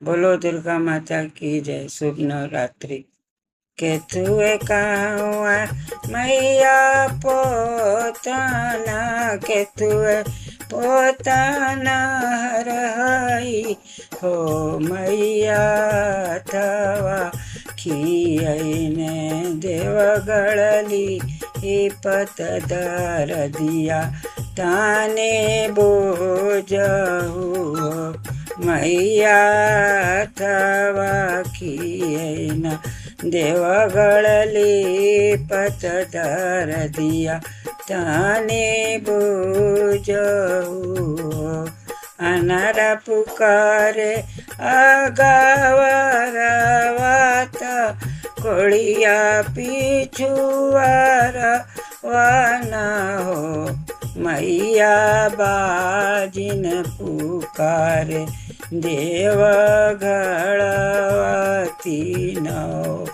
बोलो दुर्गा माता की जय। शुभ नवरात्रि। केतुए कावा मैया पोताना, केतुए पोताना हरहई हो मैया थवा खियने देवगळली पतदर दिया ताने बोजहु मैया थवा खियना देवगळली पतदर दिया ताने बोजहु अनार पुकारे अगावरवात कोळिया पिछुआर वाना हो मैया बाजिन पुकारे देवगळवती नो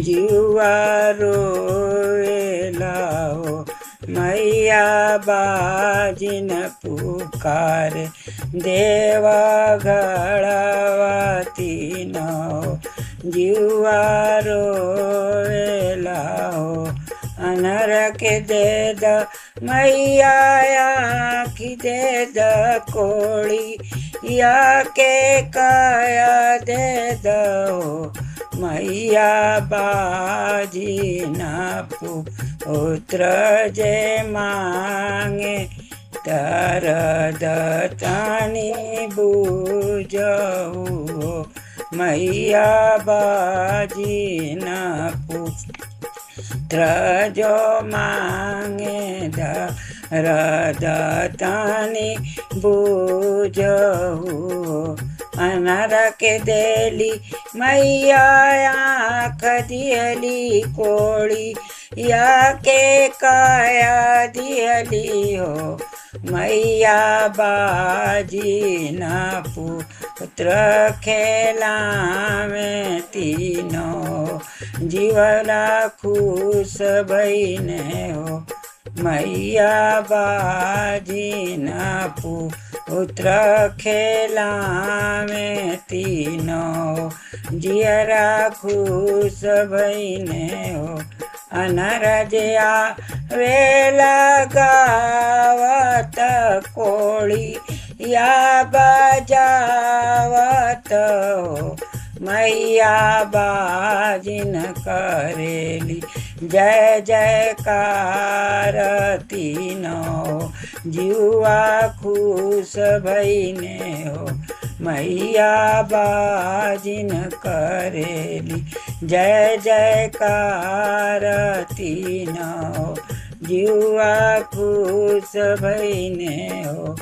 जीवा रोवेला हो मैया बाजिन पुकार देवगळवती नो जीवा रोवेला हो अनर के दे द मैया की दे द कोड़ी या के काया दे दो मैया बाजी ना पुत्र जे मांगे तर दतानी बूझो मैया बाजी ना पुत्र जो मांगे दतानी बूझो अनार के देली मैया आँख दियली कोड़ी या के काया दियली हो मैया बाजी ना पुत्र खेला में तीनों जीवना खुश बहिने हो मैया बाजी ना पुत्र खेला में तीनों जियरा खुश बहिने हो अनर जया वेला गावत कोड़ी या बजावत हो मैया बाजिन करेली जय जयकार तीनों जुआ खुश भईने हो मैया बाजिन करेली जय जयकार तीनों जुआ खुश भईने हो।